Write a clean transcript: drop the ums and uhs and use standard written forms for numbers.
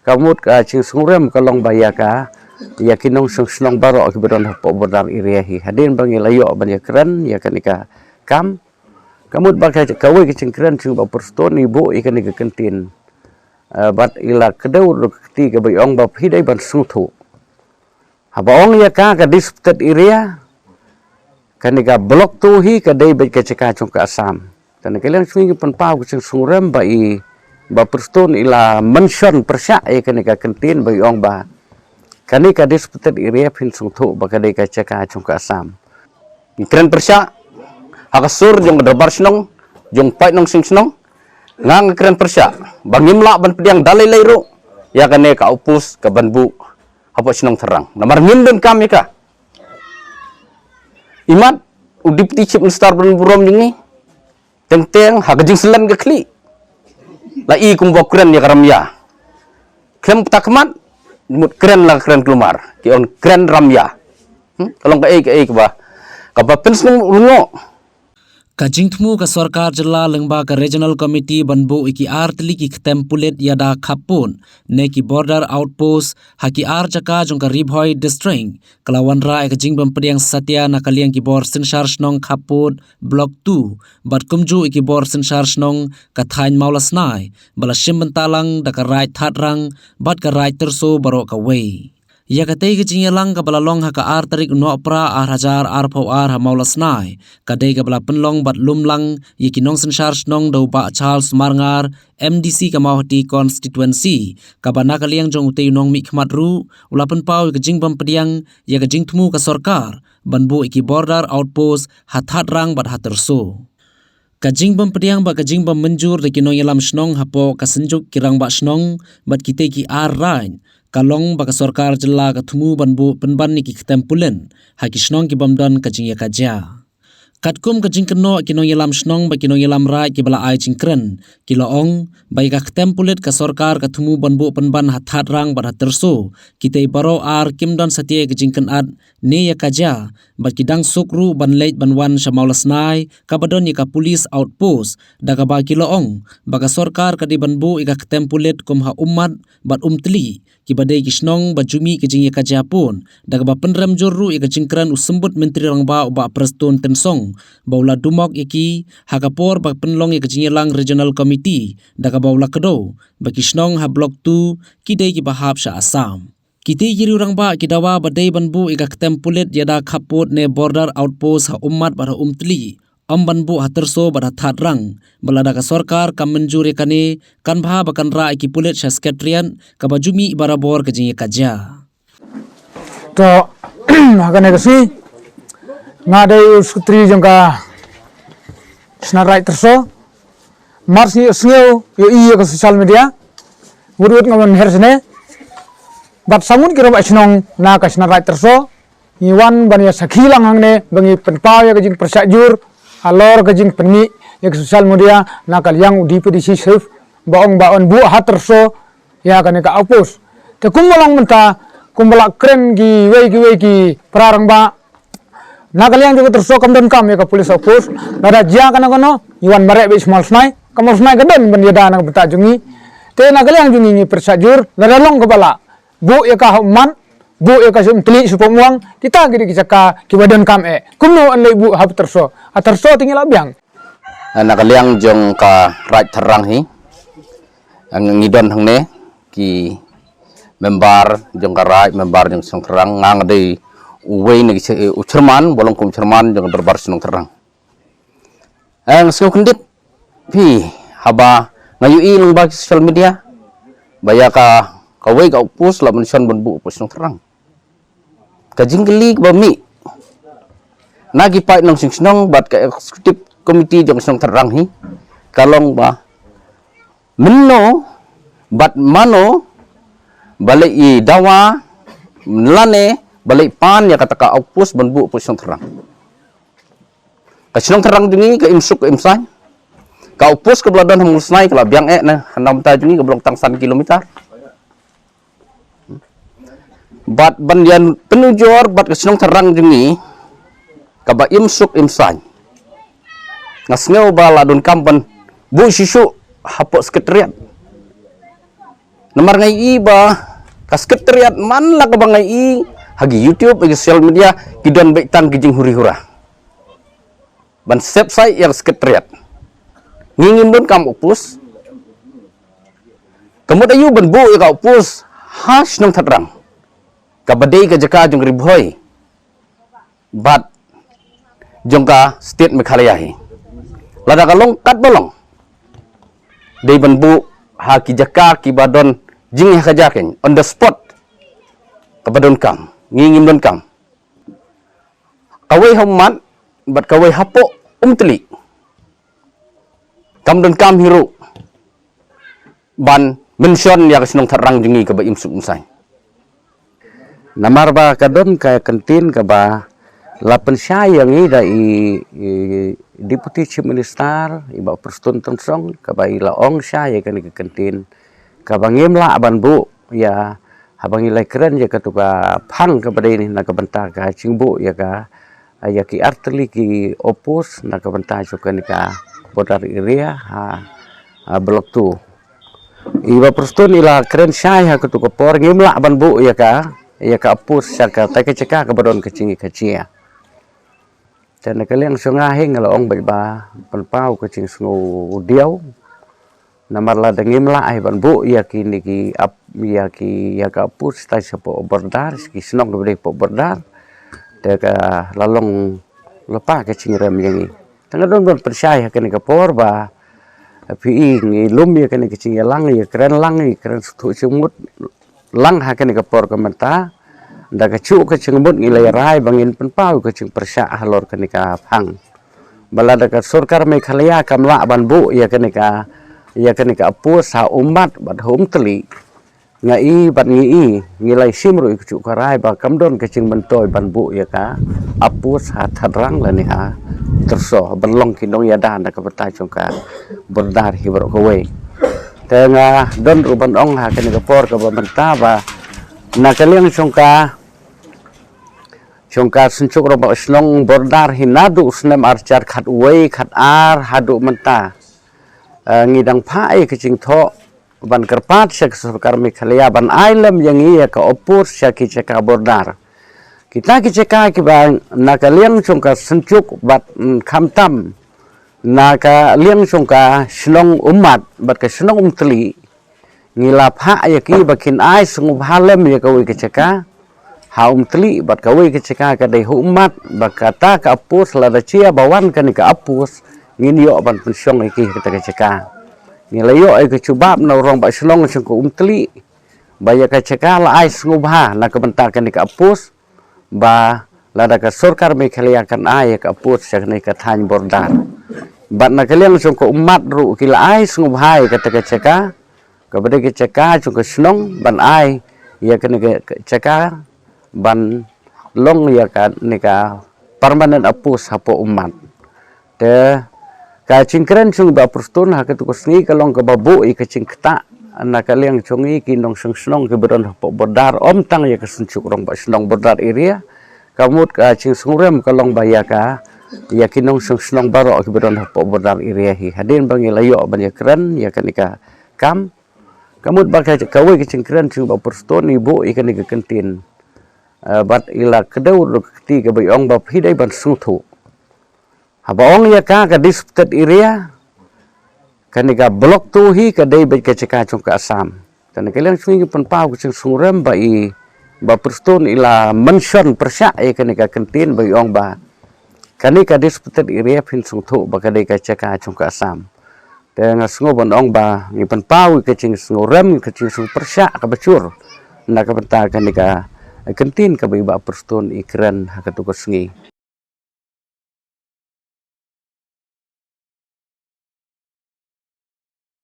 kamut ka ching sungrem kalong bayaka ya kinong sung baro kibron hapo bodar iriahi hadin bang ilayo ban ya keren ya kanika kamut bakal kawai ke cengkeren chung ba perston ibu ikan ke kentin bat ila kedau ti ke bayong ba hidai ban sungthu habaong ya ka disputed area kanika blok tu hi kadai ba ke ceka chung ka asam tan kalian swing pen pau ke sungrem ba i ba perston ila mention persya kanika kentin bayong ba kanika disputed area pin sungthu ba kadai ke ceka chung ka asam keren persya hakasur jong derbar senong jong pai nong sing senong ngang keren persya bangimla ban pediang dalai leiro ya kane ka upus ka banbu apa senong terang namar ngindon kami ka imat udip ticip star ban burom jingi teng hagajing selan ke kli lai kum keren ya karamya kem takmat mut keren lah keren kelumar ki on keren ramya kalau ka ba ka pensung lungo Kajingthmu ka sarkar jilla lengba ka regional committee banbu iki artli ki tempulet yada khapun ne ki border outpost haki ar jaka jong ka ribhoi district kalawanra ek jingbam pediang satya nakaliang ki bor sinshar snong khaput block 2 bat kumju iki bor sinshar snong ka thain maulasnai bala shimbantalang da ka right thatrang bat ka right terso baro ka wei ya katei ke jingelang ka balalong ha ka ar tarik no pra ar hajar ar phau ar ha maulasnai ka dei ka bala penlong bat lumlang yiki nong senshar nong do ba Charles Marngar MDC ka Mahoti constituency ka bana ka liang jong utei nong mi khmat ru ulapan pau ka jingbam pediang ya ka jingthmu ka sarkar banbu iki border outpost hathat rang bat haterso kajingbam pediang ba kajingbam menjur de kinong yalam snong hapo ka senjuk kirang ba snong bat kite ki ar rain kalong baka sarkar jilla ka thumu banbu penban ni ki tempulen haki snong ki bamdan ka jingya kaja katkum ka jingkno kinong yalam snong ba kinong yalam ra ki bala ai jingkren ki loong bai ka tempulet ka sarkar ka thumu banbu penban hathat rang ba terso kitei baro ar kimdan satie ka jingken ad ne ya kaja ba kidang sukru ban leit banwan shamaulasnai ka badon ni ka police outpost daga ba ki loong baka sarkar ka di banbu ika tempulet kum ha ummat bat umtli ki badai kisnong bajumi ke jingya ka Japon daga ba penram jorru ika jingkran usembut menteri rangba ba preston tensong baula dumok iki hakapor ba penlong ika jingya lang regional committee daga baula kedo ba kisnong ha block 2 kidai ki bahap sha Assam kiti kiri rangba kidawa badai banbu ika tempulet yada khaput ne border outpost ha ummat ba umtli ambanbu haterso pada thatrang balada ka sarkar kam menjure kane kan bha bakan ra ki pulet sekretariat ka bajumi barabor ka jinge kaja to hagane kasi ngade sutri jongka snarai terso marsi sneu yo iya ka social media urut ngamon hersne bat samun kira ba snong na ka snarai terso iwan bania sakhilang hangne bangi penpaw ya ka jing persajur alor gajing penmi yak social media nakal yang udi pedisi safe baong baon bu haterso ya kan ka apus te kumbalang menta kumbala kren gi wei ki prarang ba nakal yang juga terso kamdan kam ya ka police apus nada ja kana kono yuan mare be small snai kamor snai gaden ben yada nak beta jungi te nakal yang jungi ni persajur nada long kepala bu ya ka man bu eka sum tli supomuang kita gidi kicaka kibadan kam kumno an bu hab terso aterso tinggal abiang nakaliang jong ka right terang hi ang ngidon hangne ki member jong ka right member jong song terang ngang de uwei ni ucerman bolong kum cerman jong derbar song terang ang sing kendit pi haba ngayu ilung ba social media baya ka kawai ka upus la mention banbu upus song terang kajinggeli bami nagi pai nong sing bat ka executive committee jong song terang hi kalong ba menno bat mano balik i dawa lane balik pan ya kata ka upus banbu upus song terang ka song terang jungi ka imsuk ka imsai ka upus ke beladan hamusnai ka labiang na hanam ta jungi ka blok tangsan kilometer bat bandian penujor bat kesenong terang jungi kaba imsuk imsai ngasngeu bala dun kampan bu sisu hapok sekretariat Namar ngai i ba kasketariat man la ka bangai i hagi YouTube hagi social media kidon baitan kijing huri-hura. Ban website yang sekretariat. Ngingin don kam opus. Kamu ayu ban bu ya ka opus has nang tatrang. Kabadai ka jaka jong ribhoi. Bat jong ka state Meghalaya hi. Lada kalong kat bolong. Dei ban bu ha ki jaka ki badon jing ha kajaken on the spot. Kabadon kam, ngingin don kam. Kawai hamat bat kawai hapo teli. Kam don kam hiru. Ban mention ya kesenong terang jengi ke ba imsuk musai. Namar ba kadon kaya kantin ka ba lapan siya yang i deputy chief minister iba perstun tensong ka ba ilaong siya ya kan ke kantin ka ba ngimla aban bu ya habang ilai keren ya katuka phang ka ba ini na ka banta ka cingbu ya ka ya ki artli ki opus na ka banta juga ka border area blok tu iba perstun ila keren siya ka tuka por ngimla aban bu ya ka opus siya ka tay ka ceka ka badon ka cingi ka cia dan kalian sungahing ngalaong ba panpau ka cing sungu diaw namar la dengim la ai ban bu ya kini ki ya ka opus tay sa po bordar ki snong gede po bordar de ka lalong lepa ka cing rem yangi tanga don percaya ka ni ka por ba pi ngi lum ya ka ni ka cing lang ya keren tu cumut lang ha ka ni ka por ka menta da ka cu ka cingmut ngilai rai bangin penpau ka cing persya halor ka ni ka phang bala da ka surkar Meghalaya kamla ban bu ya ka ni ka apus ha umat bat hum teli ngai bat ngi ngilai simru ka cu ka rai ba kamdon ka cing mentoy ban bu ya ka apus ha thadrang la ni ha terso belong kinong ya dan da ka bata cung ka bordar hibro ko we tenga don ruban ong ha ka ni ka por ka ba menta ba na kaliang Congka sencuk robak senong bordar hinadu senem arcar khat uwei khat ar hadu menta ngidang pai kecing tho ban kerpat syak surkar Meghalaya ban ailem yang iya ka opur syak ceka bordar kita ceka ki bang na kaliang congka sencuk bat khamtam na kaliang congka senong umat bat ka senong teli ngilap ha ya ki bakin ai sungu halem ya ka we ceka haum teli bat kawai ke ceka ka dai umat bakata ka apus lada cia bawan kan ka apus ngin yo ban pensiong iki kita ke ceka ngilayo ai ke cubab na rong ba slong sung ko teli baya ka ceka la ai sngubha na ka bentar kan ka apus ba lada ka surkar Meghalaya kan ai ka apus sak ni ka than bordar bat na kaliang sung ko umat ru kila ai sngubha ka ta ceka ka bade ke ceka sung ka snong ban ai ya kan ka ceka ban long ya kan nika permanent apus hapo umat te ka cingkren cung ba perstun ha ka tukusni kalong ka babu i ka cingkta na kaliang chungi kinong sung ke beron hapo bordar om tang ya ka suncuk rong ba snong bordar area kamut ka cing sungurem kalong ba ya ka ya kinong sung baro ke beron hapo bordar area hi hadin bang ilayo ban ya keren ya kan nika kam kamut ba ka kawai ka cingkren cung ba perstun ibu i kan nika kentin bat ila kedau keti ke bayong bap hidai ban sungthu habaong ya ka disputed area kanika blok tu hi ka dai ba ka ceka chung ka asam tan kalian sungi penpau ke sungurem ba i ba perstun ila mention persya e kanika kentin bayong ba kanika disputed area pin sungthu ba ka dai ka ceka chung ka asam te ngasungo ban ong ba ngi penpau ke cing sungurem ke cing sung persya ka bacur na ka benta kanika kentin ka ba perstun ikran ha ka tukus ngi